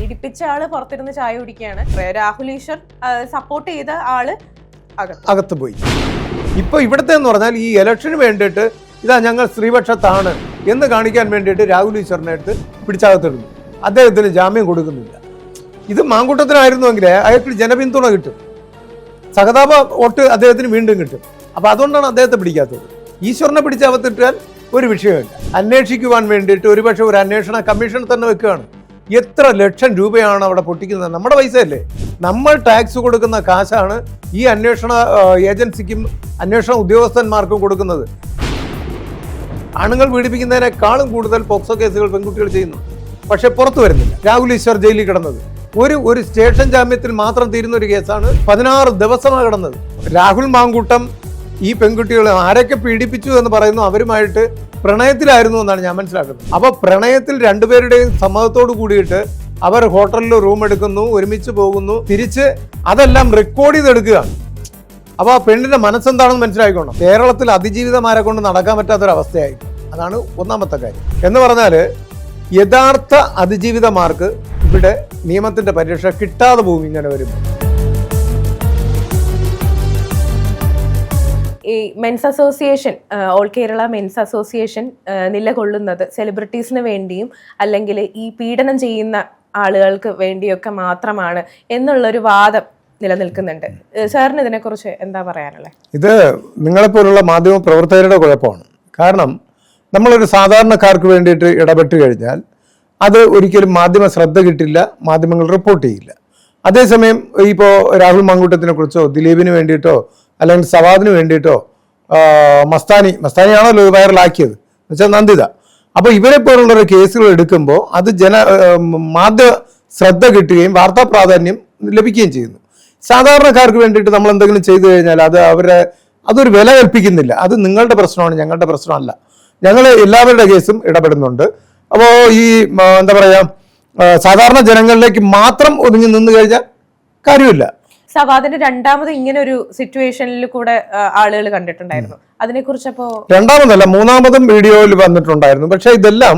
പീഡിപ്പിച്ച ആള് പുറത്തിരുന്ന് ചായ കുടിക്കുകയാണ്. രാഹുൽ ഈശ്വർ സപ്പോർട്ട് ചെയ്ത ആള് അകത്ത് പോയി. ഇപ്പൊ ഇവിടുത്തെ എന്ന് പറഞ്ഞാൽ ഈ ഇലക്ഷന് വേണ്ടിയിട്ട് ഇതാ ഞങ്ങൾ സ്ത്രീപക്ഷത്താണ് എന്ന് കാണിക്കാൻ വേണ്ടിയിട്ട് രാഹുൽ ഈശ്വറിനെ എടുത്ത് പിടിച്ചകത്തിടുന്നു. അദ്ദേഹത്തിന് ജാമ്യം കൊടുക്കുന്നില്ല. ഇത് മാങ്കൂട്ടത്തിനായിരുന്നുവെങ്കിൽ അയാൾക്ക് ജനപിന്തുണ കിട്ടും, സഹതാപ വോട്ട് അദ്ദേഹത്തിന് വീണ്ടും കിട്ടും. അപ്പൊ അതുകൊണ്ടാണ് അദ്ദേഹത്തെ പിടിക്കാത്തത്. ഈശ്വറിനെ പിടിച്ചകത്തിട്ടാൽ ഒരു വിഷയമില്ല. അന്വേഷിക്കുവാൻ വേണ്ടിയിട്ട് ഒരുപക്ഷെ ഒരു അന്വേഷണ കമ്മീഷൻ തന്നെ വെക്കുകയാണ്. എത്ര ലക്ഷം രൂപയാണ് അവിടെ പൊട്ടിക്കുന്നത്? നമ്മുടെ പൈസയല്ലേ, നമ്മൾ ടാക്സ് കൊടുക്കുന്ന കാശാണ് ഈ അന്വേഷണ ഏജൻസിക്കും അന്വേഷണ ഉദ്യോഗസ്ഥന്മാർക്കും കൊടുക്കുന്നത്. ആണുങ്ങൾ പീഡിപ്പിക്കുന്നതിനേക്കാളും കൂടുതൽ പോക്സോ കേസുകൾ പെൺകുട്ടികൾ ചെയ്യുന്നു, പക്ഷെ പുറത്തു വരുന്നില്ല. രാഹുൽ ഈശ്വർ ജയിലിൽ കിടന്നത് ഒരു സ്റ്റേഷൻ ജാമ്യത്തിൽ മാത്രം തീരുന്ന ഒരു കേസാണ് 16 ദിവസമാണ് കിടന്നത്. രാഹുൽ മാങ്കൂട്ടം ഈ പെൺകുട്ടികളെ ആരൊക്കെ പീഡിപ്പിച്ചു എന്ന് പറയുന്നു അവരുമായിട്ട് പ്രണയത്തിലായിരുന്നു എന്നാണ് ഞാൻ മനസ്സിലാക്കുന്നത്. അപ്പൊ പ്രണയത്തിൽ രണ്ടുപേരുടെയും സമ്മതത്തോട് കൂടിയിട്ട് അവർ ഹോട്ടലിൽ റൂം എടുക്കുന്നു, ഒരുമിച്ച് പോകുന്നു, തിരിച്ച് അതെല്ലാം റെക്കോർഡ് ചെയ്തെടുക്കുകയാണ്. അപ്പൊ ആ പെണ്ണിന്റെ മനസ്സെന്താണെന്ന് മനസ്സിലാക്കിക്കോണം. കേരളത്തിൽ അതിജീവിതമാരെ കൊണ്ട് നടക്കാൻ പറ്റാത്തൊരവസ്ഥയായി. അതാണ് ഒന്നാമത്തെ കാര്യം. എന്ന് പറഞ്ഞാല് യഥാർത്ഥ അതിജീവിതമാർക്ക് ഇവിടെ നിയമത്തിന്റെ പരിരക്ഷ കിട്ടാതെ പോകും ഇങ്ങനെ വരുമ്പോൾ. ഈ men's association, all Kerala men's association നിലകൊള്ളുന്നത് സെലിബ്രിറ്റീസിന് വേണ്ടിയും അല്ലെങ്കിൽ ഈ പീഡനം ചെയ്യുന്ന ആളുകൾക്ക് വേണ്ടിയൊക്കെ മാത്രമാണ് എന്നുള്ളൊരു വാദം നിലനിൽക്കുന്നുണ്ട്. സാറിന് ഇതിനെക്കുറിച്ച് എന്താ പറയാനുള്ളത്? ഇത് നിങ്ങളെപ്പോലുള്ള മാധ്യമ പ്രവർത്തകരുടെ കുഴപ്പമാണ്. കാരണം നമ്മളൊരു സാധാരണക്കാർക്ക് വേണ്ടിയിട്ട് ഇടപെട്ട് കഴിഞ്ഞാൽ അത് ഒരിക്കലും മാധ്യമ ശ്രദ്ധ കിട്ടില്ല, മാധ്യമങ്ങൾ റിപ്പോർട്ട് ചെയ്യില്ല. അതേസമയം ഇപ്പോൾ രാഹുൽ മാങ്കൂട്ടത്തിനെ കുറിച്ചോ ദിലീപിന് വേണ്ടിയിട്ടോ അല്ലെങ്കിൽ സവാദിന് വേണ്ടിയിട്ടോ മസ്താനിയാണല്ലോ വൈറലാക്കിയത് എന്നുവെച്ചാൽ നന്ദിത. അപ്പോൾ ഇവരെ പോലുള്ളൊരു കേസുകൾ എടുക്കുമ്പോൾ അത് മാധ്യമ ശ്രദ്ധ കിട്ടുകയും വാർത്താ പ്രാധാന്യം ലഭിക്കുകയും ചെയ്യുന്നു. സാധാരണക്കാർക്ക് വേണ്ടിയിട്ട് നമ്മൾ എന്തെങ്കിലും ചെയ്തു കഴിഞ്ഞാൽ അതൊരു വില കൽപ്പിക്കുന്നില്ല. അത് നിങ്ങളുടെ പ്രശ്നമാണ്, ഞങ്ങളുടെ പ്രശ്നമല്ല. ഞങ്ങൾ എല്ലാവരുടെ കേസും ഇടപെടുന്നുണ്ട്. അപ്പോൾ ഈ എന്താ പറയാ, സാധാരണ ജനങ്ങളിലേക്ക് മാത്രം ഒതുങ്ങി നിന്ന് കഴിഞ്ഞാൽ കാര്യമില്ല. സവാദിന്റെ രണ്ടാമത് ഇങ്ങനെ ഒരു സിറ്റുവേഷനിൽ കൂടെ ആളുകൾ കണ്ടിട്ടുണ്ടായിരുന്നു. അതിനെക്കുറിച്ചപ്പോ രണ്ടാമതല്ല, മൂന്നാമതും വീഡിയോയിൽ വന്നിട്ടുണ്ടായിരുന്നു. പക്ഷെ ഇതെല്ലാം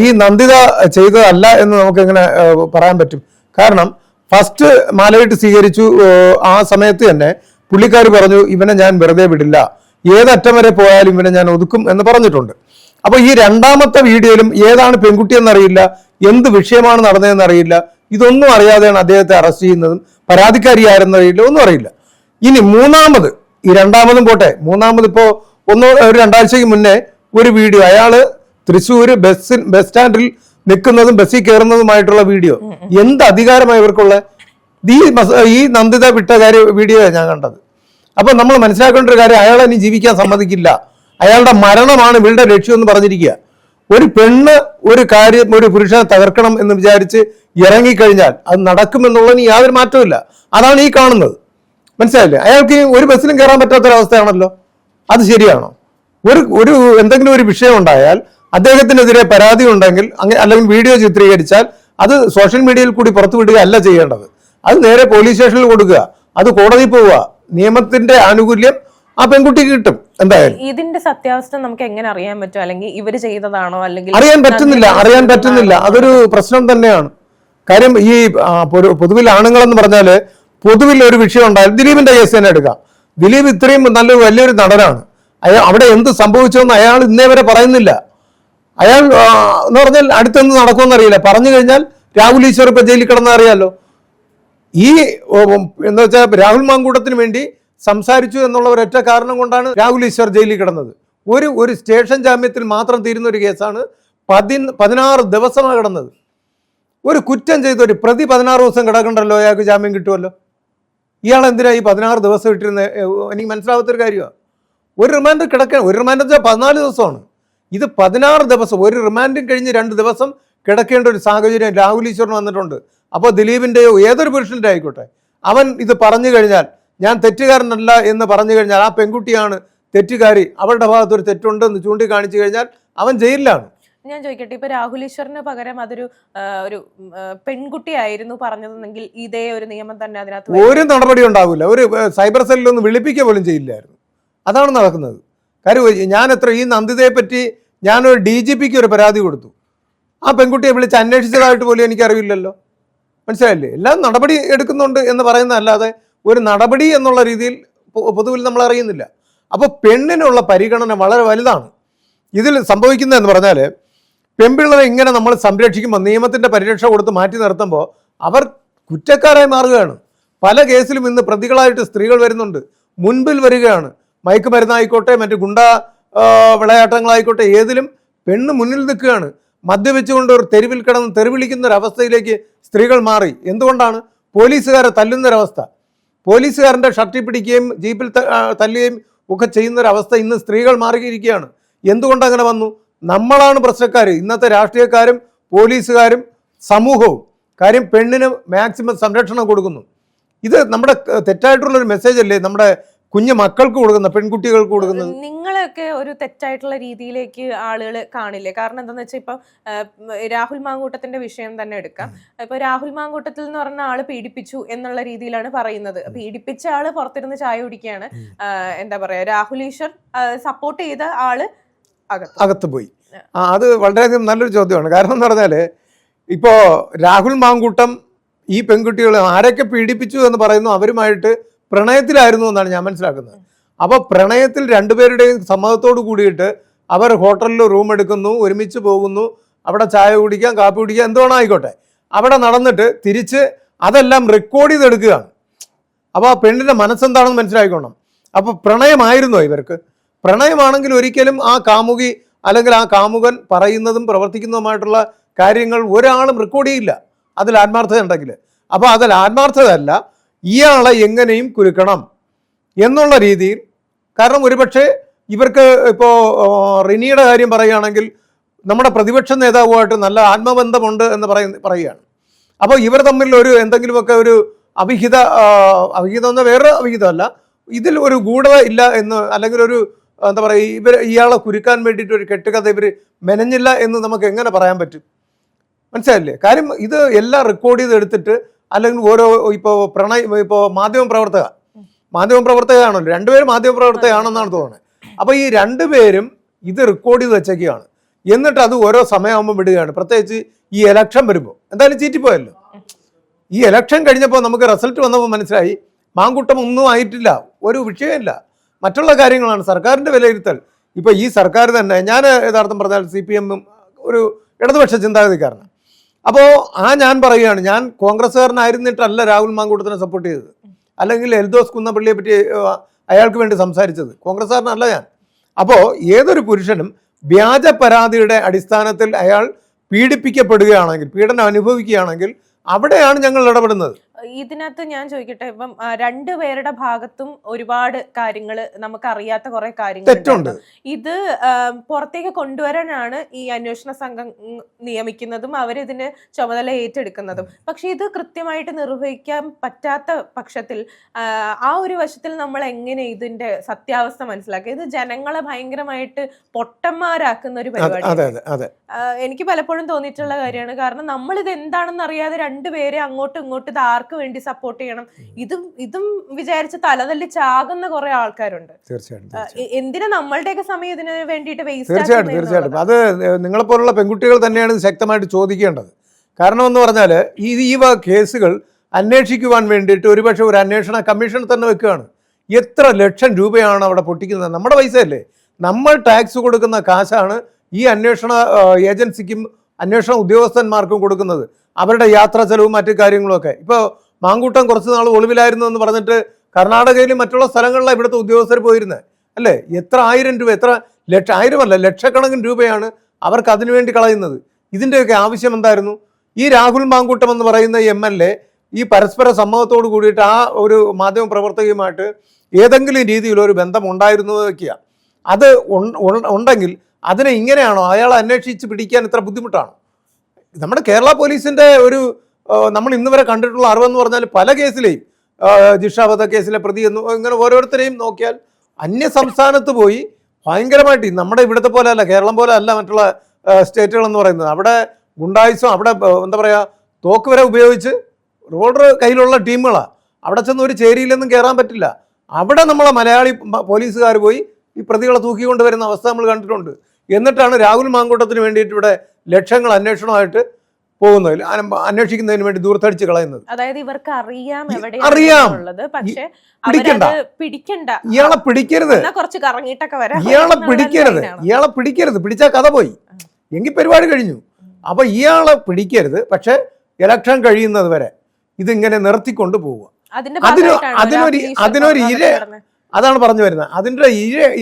ഈ നന്ദിത ചെയ്തതല്ല എന്ന് നമുക്ക് എങ്ങനെ പറയാൻ പറ്റും? കാരണം ഫസ്റ്റ് മാലയിട്ട് സ്വീകരിച്ചു ആ സമയത്ത് തന്നെ പുള്ളിക്കാർ പറഞ്ഞു ഇവനെ ഞാൻ വെറുതെ വിടില്ല, ഏതറ്റം വരെ പോയാലും ഇവനെ ഞാൻ ഒതുക്കും എന്ന് പറഞ്ഞിട്ടുണ്ട്. അപ്പൊ ഈ രണ്ടാമത്തെ വീഡിയോയിലും ഏതാണ് പെൺകുട്ടി എന്നറിയില്ല, എന്ത് വിഷയമാണ് നടന്നതെന്ന് അറിയില്ല, ഇതൊന്നും അറിയാതെയാണ് അദ്ദേഹത്തെ അറസ്റ്റ് ചെയ്യുന്നതും പരാതിക്കാരിയാരെന്ന് അറിയില്ല, ഒന്നും അറിയില്ല. ഇനി മൂന്നാമത്, ഈ രണ്ടാമതും പോട്ടെ, മൂന്നാമത് ഇപ്പോ ഒരു 2 ആഴ്ചയ്ക്ക് മുന്നേ ഒരു വീഡിയോ, അയാള് തൃശ്ശൂര് ബസ് സ്റ്റാൻഡിൽ നിൽക്കുന്നതും ബസ്സിൽ കയറുന്നതുമായിട്ടുള്ള വീഡിയോ. എന്ത് അധികാരമായി ഇവർക്കുള്ള? ഈ നന്ദിത വിട്ട വീഡിയോ ഞാൻ കണ്ടത്. അപ്പൊ നമ്മൾ മനസ്സിലാക്കേണ്ട ഒരു കാര്യം, അയാളെ ഇനി ജീവിക്കാൻ സമ്മതിക്കില്ല, അയാളുടെ മരണമാണ് ഇവളുടെ ലക്ഷ്യം എന്ന് പറഞ്ഞിരിക്കുക. ഒരു പെണ്ണ് ഒരു പുരുഷനെ തകർക്കണം എന്ന് വിചാരിച്ച് ഇറങ്ങിക്കഴിഞ്ഞാൽ അത് നടക്കുമെന്നുള്ളതിന് യാതൊരു മാറ്റമില്ല. അതാണ് ഈ കാണുന്നത്. മനസ്സിലായില്ലേ? അയാൾക്ക് ഒരു ബസ്സിലും കയറാൻ പറ്റാത്തൊരവസ്ഥയാണല്ലോ. അത് ശരിയാണോ? ഒരു എന്തെങ്കിലും ഒരു വിഷയം ഉണ്ടായാൽ അദ്ദേഹത്തിനെതിരെ പരാതി ഉണ്ടെങ്കിൽ അല്ലെങ്കിൽ വീഡിയോ ചിത്രീകരിച്ചാൽ അത് സോഷ്യൽ മീഡിയയിൽ കൂടി പുറത്തു വിടുക അല്ല ചെയ്യേണ്ടത്. അത് നേരെ പോലീസ് സ്റ്റേഷനിൽ കൊടുക്കുക, അത് കോടതി പോവുക, നിയമത്തിന്റെ ആനുകൂല്യം ആ പെൺകുട്ടിക്ക് കിട്ടും. എന്തായാലും ഇതിന്റെ സത്യാവസ്ഥ നമുക്ക് എങ്ങനെ അറിയാൻ പറ്റും? അല്ലെങ്കിൽ ഇവര് ചെയ്തതാണോ? അല്ലെങ്കിൽ അറിയാൻ പറ്റുന്നില്ല. അതൊരു പ്രശ്നം തന്നെയാണ്. കാര്യം ഈ പൊതുവിൽ ആണുങ്ങളെന്ന് പറഞ്ഞാല് പൊതുവിൽ ഒരു വിഷയം ഉണ്ടായാലും ദിലീപിന്റെ കേസ് തന്നെ എടുക്കാം. ദിലീപ് ഇത്രയും വലിയൊരു നടനാണ്. അവിടെ എന്ത് സംഭവിച്ചോന്ന് അയാൾ ഇന്നേ വരെ പറയുന്നില്ല. അയാൾ എന്ന് പറഞ്ഞാൽ അടുത്തെന്ത് നടക്കുമെന്ന് അറിയില്ല. പറഞ്ഞു കഴിഞ്ഞാൽ രാഹുൽ ഈശ്വർ ഇപ്പൊ ജയിലിൽ കിടന്ന അറിയാലോ. ഈ എന്താ വെച്ചാൽ രാഹുൽ മാങ്കൂട്ടത്തിന് വേണ്ടി സംസാരിച്ചു എന്നുള്ള ഒരൊറ്റ കാരണം കൊണ്ടാണ് രാഹുൽ ഈശ്വർ ജയിലിൽ കിടന്നത്. ഒരു സ്റ്റേഷൻ ജാമ്യത്തിൽ മാത്രം തീരുന്ന ഒരു കേസാണ് 16 ദിവസമാണ് കിടന്നത്. ഒരു കുറ്റം ചെയ്ത ഒരു പ്രതി 16 ദിവസം കിടക്കണ്ടല്ലോ, അയാൾക്ക് ജാമ്യം കിട്ടുമല്ലോ. ഇയാൾ എന്തിനാ ഈ 16 ദിവസം ഇട്ടിരുന്നത്? എനിക്ക് മനസ്സിലാവാത്തൊരു കാര്യമാണ്. ഒരു റിമാൻഡ് ഒരു റിമാൻഡ് വെച്ചാൽ 14 ദിവസമാണ്. ഇത് 16 ദിവസം. ഒരു റിമാൻഡും കഴിഞ്ഞ് 2 ദിവസം കിടക്കേണ്ട ഒരു സാഹചര്യം രാഹുൽ ഈശ്വറിന് വന്നിട്ടുണ്ട്. അപ്പോൾ ദിലീപിൻ്റെയോ ഏതൊരു പുരുഷൻ്റെ ആയിക്കോട്ടെ, അവൻ ഇത് പറഞ്ഞു കഴിഞ്ഞാൽ, ഞാൻ തെറ്റുകാരനല്ല എന്ന് പറഞ്ഞു കഴിഞ്ഞാൽ, ആ പെൺകുട്ടിയാണ് തെറ്റുകാരി, അവളുടെ ഭാഗത്തൊരു തെറ്റുണ്ടെന്ന് ചൂണ്ടിക്കാണിച്ചു കഴിഞ്ഞാൽ അവൻ ജയിലിലാണ്. ഞാൻ ചോദിക്കട്ടെ, ഇപ്പൊ രാഹുൽ ഈശ്വറിന് പകരം അതൊരു പെൺകുട്ടിയായിരുന്നു പറഞ്ഞതെങ്കിൽ ഇതേ ഒരു നിയമം തന്നെ അതിനകത്ത് ഒരു നടപടി ഉണ്ടാവില്ല. ഒരു സൈബർ സെല്ലൊന്നും വിളിപ്പിക്കുക പോലും ചെയ്യില്ലായിരുന്നു. അതാണ് നടക്കുന്നത്. കാര്യം ഈ നന്ദിതയെ പറ്റി ഞാനൊരു DGPക്ക് ഒരു പരാതി കൊടുത്തു. ആ പെൺകുട്ടിയെ വിളിച്ച് അന്വേഷിച്ചതായിട്ട് പോലും എനിക്കറിയില്ലല്ലോ. മനസ്സിലായില്ലേ? എല്ലാം നടപടി എടുക്കുന്നുണ്ട് എന്ന് പറയുന്നതല്ലാതെ ഒരു നടപടി എന്നുള്ള രീതിയിൽ പൊതുവിൽ നമ്മൾ അറിയുന്നില്ല. അപ്പോൾ പെണ്ണിനുള്ള പരിഗണന വളരെ വലുതാണ്. ഇതിൽ സംഭവിക്കുന്നതെന്ന് പറഞ്ഞാൽ പെൺപിള്ളേരെ ഇങ്ങനെ നമ്മൾ സംരക്ഷിക്കുമ്പോൾ, നിയമത്തിൻ്റെ പരിരക്ഷ കൊടുത്ത് മാറ്റി നിർത്തുമ്പോൾ അവർ കുറ്റക്കാരായി മാറുകയാണ്. പല കേസിലും ഇന്ന് പ്രതികളായിട്ട് സ്ത്രീകൾ വരുന്നുണ്ട്, മുൻപിൽ വരികയാണ്. മയക്കുമരുന്നായിക്കോട്ടെ, മറ്റ് വിളയാട്ടങ്ങളായിക്കോട്ടെ, ഏതിലും പെണ്ണ് മുന്നിൽ നിൽക്കുകയാണ്. മദ്യപിച്ചുകൊണ്ട് ഒരു തെരുവിൽ കിടന്ന് തെരുവിളിക്കുന്ന ഒരവസ്ഥയിലേക്ക് സ്ത്രീകൾ മാറി. എന്തുകൊണ്ടാണ്? പോലീസുകാരെ തല്ലുന്നൊരവസ്ഥ, പോലീസുകാരൻ്റെ ഷർട്ടിൽ പിടിക്കുകയും ജീപ്പിൽ തല്ലുകയും ഒക്കെ ചെയ്യുന്നൊരവസ്ഥ ഇന്ന് സ്ത്രീകൾ മാറിയിരിക്കുകയാണ്. എന്തുകൊണ്ട് അങ്ങനെ വന്നു? നമ്മളാണ് പ്രശ്നക്കാർ, ഇന്നത്തെ രാഷ്ട്രീയക്കാരും പോലീസുകാരും സമൂഹവും. കാര്യം പെണ്ണിന് മാക്സിമം സംരക്ഷണം കൊടുക്കുന്നു. ഇത് നമ്മുടെ തെറ്റായിട്ടുള്ളൊരു മെസ്സേജ് അല്ലേ നമ്മുടെ കുഞ്ഞു മക്കൾക്ക് കൊടുക്കുന്ന, പെൺകുട്ടികൾക്ക് കൊടുക്കുന്നത്? നിങ്ങളൊക്കെ ഒരു തെറ്റായിട്ടുള്ള രീതിയിലേക്ക് ആളുകൾ കാണില്ലേ? കാരണം എന്താണെന്ന് വെച്ചാൽ ഇപ്പം രാഹുൽ മാങ്കൂട്ടത്തിന്റെ വിഷയം തന്നെ എടുക്കാം. ഇപ്പൊ രാഹുൽ മാങ്കൂട്ടത്തിൽ എന്ന് പറഞ്ഞ ആള് പീഡിപ്പിച്ചു എന്നുള്ള രീതിയിലാണ് പറയുന്നത്. പീഡിപ്പിച്ച ആള് പുറത്തിരുന്ന് ചായ കുടിക്കുകയാണ്. എന്താ പറയാ, രാഹുൽ ഈശ്വർ സപ്പോർട്ട് ചെയ്ത ആള് അകത്ത് പോയി. അത് വളരെയധികം നല്ലൊരു ചോദ്യമാണ്. കാരണം എന്ന് പറഞ്ഞാൽ ഇപ്പോൾ രാഹുൽ മാങ്കൂട്ടം ഈ പെൺകുട്ടികൾ ആരൊക്കെ പീഡിപ്പിച്ചു എന്ന് പറയുന്നു അവരുമായിട്ട് പ്രണയത്തിലായിരുന്നു എന്നാണ് ഞാൻ മനസ്സിലാക്കുന്നത്. അപ്പോൾ പ്രണയത്തിൽ രണ്ടുപേരുടെയും സമ്മതത്തോട് കൂടിയിട്ട് അവർ ഹോട്ടലിൽ റൂം എടുക്കുന്നു, ഒരുമിച്ച് പോകുന്നു, അവിടെ ചായ കുടിക്കാം, കാപ്പി കുടിക്കാം, എന്തുവേണം ആയിക്കോട്ടെ, അവിടെ നടന്നിട്ട് തിരിച്ച് അതെല്ലാം റെക്കോർഡ് ചെയ്തെടുക്കുകയാണ്. അപ്പോൾ ആ പെണ്ണിൻ്റെ മനസ്സെന്താണെന്ന് മനസ്സിലാക്കിക്കോണം. അപ്പോൾ പ്രണയമായിരുന്നോ ഇവർക്ക്? പ്രണയമാണെങ്കിൽ ഒരിക്കലും ആ കാമുകി അല്ലെങ്കിൽ ആ കാമുകൻ പറയുന്നതും പ്രവർത്തിക്കുന്നതുമായിട്ടുള്ള കാര്യങ്ങൾ ഒരാളും റെക്കോർഡ് ചെയ്യില്ല, അതിൽ ആത്മാർത്ഥത ഉണ്ടെങ്കിൽ. അപ്പോൾ അതിൽ ആത്മാർത്ഥതയല്ല, ഇയാളെ എങ്ങനെയും കുരുക്കണം എന്നുള്ള രീതിയിൽ. കാരണം ഒരുപക്ഷെ ഇവർക്ക് ഇപ്പോൾ റിനിയുടെ കാര്യം പറയുകയാണെങ്കിൽ നമ്മുടെ പ്രതിപക്ഷ നേതാവുമായിട്ട് നല്ല ആത്മബന്ധമുണ്ട് എന്ന് പറയുകയാണ്. അപ്പോൾ ഇവർ തമ്മിൽ ഒരു എന്തെങ്കിലുമൊക്കെ ഒരു അവിഹിതം എന്ന വേറെ അവിഹിതമല്ല, ഇതിൽ ഒരു ഗൂഢത ഇല്ല എന്ന്, അല്ലെങ്കിൽ ഒരു എന്താ പറയുക, ഇയാളെ കുരുക്കാൻ വേണ്ടിയിട്ട് ഒരു കെട്ടുകഥ ഇവർ മെനഞ്ഞില്ല എന്ന് നമുക്ക് എങ്ങനെ പറയാൻ പറ്റും? മനസ്സിലായില്ലേ? കാര്യം ഇത് എല്ലാം റെക്കോർഡ് ചെയ്തെടുത്തിട്ട്, അല്ലെങ്കിൽ ഓരോ ഇപ്പോൾ മാധ്യമപ്രവർത്തകയാണല്ലോ, രണ്ടുപേരും മാധ്യമപ്രവർത്തകയാണെന്നാണ് തോന്നുന്നത്. അപ്പോൾ ഈ രണ്ടുപേരും ഇത് റെക്കോർഡ് ചെയ്ത് വെച്ചൊക്കെയാണ്. എന്നിട്ട് അത് ഓരോ സമയമാകുമ്പോൾ വിടുകയാണ്. പ്രത്യേകിച്ച് ഈ ഇലക്ഷൻ വരുമ്പോൾ എന്തായാലും ചീറ്റിപ്പോയല്ലോ. ഈ ഇലക്ഷൻ കഴിഞ്ഞപ്പോൾ നമുക്ക് റിസൾട്ട് വന്നപ്പോൾ മനസ്സിലായി മാങ്കൂട്ടം ഒന്നും ആയിട്ടില്ല, ഒരു വിഷയമില്ല, മറ്റുള്ള കാര്യങ്ങളാണ് സർക്കാരിൻ്റെ വിലയിരുത്തൽ. ഇപ്പോൾ ഈ സർക്കാർ തന്നെ, ഞാൻ യഥാർത്ഥം പറഞ്ഞാൽ CPM ഒരു ഇടതുപക്ഷ ചിന്താഗതിക്കാരനാണ്. അപ്പോൾ ഞാൻ പറയുകയാണ്, ഞാൻ കോൺഗ്രസ്സുകാരനായിരുന്നിട്ടല്ല രാഹുൽ മാങ്കൂട്ടത്തിനെ സപ്പോർട്ട് ചെയ്തത്, അല്ലെങ്കിൽ എൽദോസ് കുന്നപ്പള്ളിയെ പറ്റി അയാൾക്ക് വേണ്ടി സംസാരിച്ചത്. കോൺഗ്രസ്സുകാരനല്ല ഞാൻ. അപ്പോൾ ഏതൊരു പുരുഷനും വ്യാജ പരാതിയുടെ അടിസ്ഥാനത്തിൽ അയാൾ പീഡിപ്പിക്കപ്പെടുകയാണെങ്കിൽ, പീഡനം അനുഭവിക്കുകയാണെങ്കിൽ അവിടെയാണ് ഞങ്ങൾ ഇടപെടുന്നത്. ഇതിനകത്ത് ഞാൻ ചോദിക്കട്ടെ, ഇപ്പം രണ്ടുപേരുടെ ഭാഗത്തും ഒരുപാട് കാര്യങ്ങൾ, നമുക്കറിയാത്ത കുറെ കാര്യങ്ങൾ ഇത് പുറത്തേക്ക് കൊണ്ടുവരാനാണ് ഈ അന്വേഷണ സംഘം നിയമിക്കുന്നതും അവരിതിന് ചുമതല ഏറ്റെടുക്കുന്നതും. പക്ഷെ ഇത് കൃത്യമായിട്ട് നിർവഹിക്കാൻ പറ്റാത്ത പക്ഷത്തിൽ ആ ഒരു വശത്തിൽ നമ്മൾ എങ്ങനെ ഇതിന്റെ സത്യാവസ്ഥ മനസ്സിലാക്കുക? ഇത് ജനങ്ങളെ ഭയങ്കരമായിട്ട് പൊട്ടന്മാരാക്കുന്ന ഒരു പരിപാടി എനിക്ക് പലപ്പോഴും തോന്നിയിട്ടുള്ള കാര്യമാണ്. കാരണം നമ്മൾ ഇത് എന്താണെന്ന് അറിയാതെ രണ്ടുപേരെ അങ്ങോട്ടും ഇങ്ങോട്ടും ഇത് ആർക്ക് വേണ്ടി സപ്പോർട്ട് ചെയ്യണം, ഇതും വിചാരിച്ച് തലതല്ലി ചാകുന്ന കുറെ ആൾക്കാരുണ്ട്. എന്തിനാ നമ്മളുടെയൊക്കെ സമയം ഇതിന് വേണ്ടിയിട്ട് വേസ്റ്റ്? തീർച്ചയായിട്ടും അത് നിങ്ങളെപ്പോലുള്ള പെൺകുട്ടികൾ തന്നെയാണ് ശക്തമായിട്ട് ചോദിക്കേണ്ടത്. കാരണം എന്ന് പറഞ്ഞാൽ ഈ കേസുകൾ അന്വേഷിക്കുവാൻ വേണ്ടിയിട്ട് ഒരുപക്ഷെ ഒരു അന്വേഷണ കമ്മീഷൻ തന്നെ വെക്കുകയാണ്. എത്ര ലക്ഷം രൂപയാണ് അവിടെ പൊട്ടിക്കുന്നത്? നമ്മുടെ പൈസയല്ലേ, നമ്മൾ ടാക്സ് കൊടുക്കുന്ന കാശാണ് ഈ അന്വേഷണ ഏജൻസിക്കും അന്വേഷണ ഉദ്യോഗസ്ഥന്മാർക്കും കൊടുക്കുന്നത്, അവരുടെ യാത്രാ ചെലവും മറ്റു കാര്യങ്ങളുമൊക്കെ. ഇപ്പോൾ മാങ്കൂട്ടം കുറച്ച് നാൾ ഒളിവിലായിരുന്നു എന്ന് പറഞ്ഞിട്ട് കർണാടകയിലും മറ്റുള്ള സ്ഥലങ്ങളിലാണ് ഇവിടുത്തെ ഉദ്യോഗസ്ഥർ പോയിരുന്നത് അല്ലേ? എത്ര ആയിരം രൂപ, എത്ര ആയിരമല്ല ലക്ഷക്കണക്കിന് രൂപയാണ് അവർക്ക് അതിനുവേണ്ടി കളയുന്നത്. ഇതിൻ്റെയൊക്കെ ആവശ്യം എന്തായിരുന്നു? ഈ രാഹുൽ മാങ്കൂട്ടം എന്ന് പറയുന്ന MLA ഈ പരസ്പര സമ്മതത്തോട് കൂടിയിട്ട് ആ ഒരു മാധ്യമ പ്രവർത്തകയുമായിട്ട് ഏതെങ്കിലും രീതിയിലൊരു ബന്ധം ഉണ്ടായിരുന്നതൊക്കെയാണ്. അത് ഉണ്ടെങ്കിൽ അതിനെ ഇങ്ങനെയാണോ അയാളെ അന്വേഷിച്ച് പിടിക്കാൻ ഇത്ര ബുദ്ധിമുട്ടാണോ? നമ്മുടെ കേരള പോലീസിൻ്റെ ഒരു നമ്മൾ ഇന്ന് വരെ കണ്ടിട്ടുള്ള അറിവെന്ന് പറഞ്ഞാൽ പല കേസിലെയും ജിഷ വധക്കേസിലെ പ്രതി എന്ന് ഇങ്ങനെ ഓരോരുത്തരെയും നോക്കിയാൽ അന്യ സംസ്ഥാനത്ത് പോയി ഭയങ്കരമായിട്ട്, നമ്മുടെ ഇവിടുത്തെ പോലെ അല്ല, കേരളം പോലെ അല്ല മറ്റുള്ള സ്റ്റേറ്റുകളെന്ന് പറയുന്നത്, അവിടെ ഗുണ്ടായുസം, അവിടെ എന്താ പറയുക, തോക്ക് വരെ ഉപയോഗിച്ച് റോഡർ കയ്യിലുള്ള ടീമുകളാണ്. അവിടെ ചെന്ന് ഒരു ചേരിയിലൊന്നും കയറാൻ പറ്റില്ല. അവിടെ നമ്മളെ മലയാളി പോലീസുകാർ പോയി ഈ പ്രതികളെ തൂക്കിക്കൊണ്ട് വരുന്ന അവസ്ഥ നമ്മൾ കണ്ടിട്ടുണ്ട്. എന്നിട്ടാണ് രാഹുൽ മാങ്കൂട്ടത്തിന് വേണ്ടിയിട്ട് ഇവിടെ ലക്ഷങ്ങൾ അന്വേഷണമായിട്ട് പോകുന്നതിൽ അന്വേഷിക്കുന്നതിന് വേണ്ടി ദൂർത്തടിച്ച് കളയുന്നത്. അതായത് ഇവർക്ക് അറിയാം അറിയാം, എവിടെയുള്ളത്, പക്ഷെ പിടിക്കണ്ട, ഇയാളെ പിടിക്കരുത്, കുറച്ച് കറങ്ങിയിട്ടൊക്കെ വരാം, ഇയാളെ പിടിക്കരുത്, പിടിച്ചാൽ കഥ പോയി, എങ്കിൽ പരിപാടി കഴിഞ്ഞു. അപ്പൊ ഇയാളെ പിടിക്കരുത്, പക്ഷെ ഇലക്ഷൻ കഴിയുന്നത് വരെ ഇതിങ്ങനെ നിർത്തിക്കൊണ്ട് പോവുക. അതിനൊരു ഇര, അതാണ് പറഞ്ഞു വരുന്നത്, അതിൻ്റെ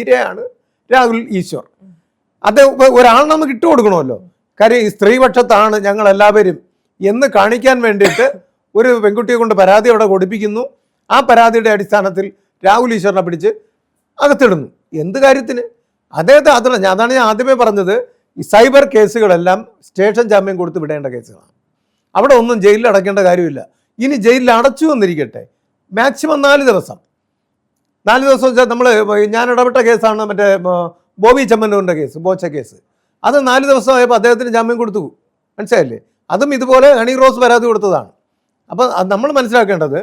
ഇരയാണ് രാഹുൽ ഈശ്വർ. അത് ഒരാൾ നമുക്ക് ഇട്ട് കൊടുക്കണമല്ലോ. കാര്യം ഈ സ്ത്രീപക്ഷത്താണ് ഞങ്ങൾ എല്ലാവരും എന്ന് കാണിക്കാൻ വേണ്ടിയിട്ട് ഒരു പെൺകുട്ടിയെ കൊണ്ട് പരാതി അവിടെ കൊടുപ്പിക്കുന്നു. ആ പരാതിയുടെ അടിസ്ഥാനത്തിൽ രാഹുൽ ഈശ്വറിനെ പിടിച്ച് അകത്തിടുന്നു. എന്ത് കാര്യത്തിന്? അദ്ദേഹത്തെ അതാണ് ഞാൻ ആദ്യമേ പറഞ്ഞത്, ഈ സൈബർ കേസുകളെല്ലാം സ്റ്റേഷൻ ജാമ്യം കൊടുത്ത് വിടേണ്ട കേസുകളാണ്. അവിടെ ഒന്നും ജയിലിൽ അടയ്ക്കേണ്ട കാര്യമില്ല. ഇനി ജയിലിൽ അടച്ചു വന്നിരിക്കട്ടെ, മാക്സിമം 4 ദിവസം. 4 ദിവസം വെച്ചാൽ ഞാൻ ഇടപെട്ട കേസാണ് മറ്റേ ബോബി ചെമ്മന്നൂരിൻ്റെ കേസ്, ബോച്ച കേസ്. അത് 4 ദിവസമായപ്പോൾ അദ്ദേഹത്തിന് ജാമ്യം കൊടുത്തു, മനസ്സിലായില്ലേ? അതും ഇതുപോലെ ഹണി റോസ് പരാതി കൊടുത്തതാണ്. അപ്പം നമ്മൾ മനസ്സിലാക്കേണ്ടത്,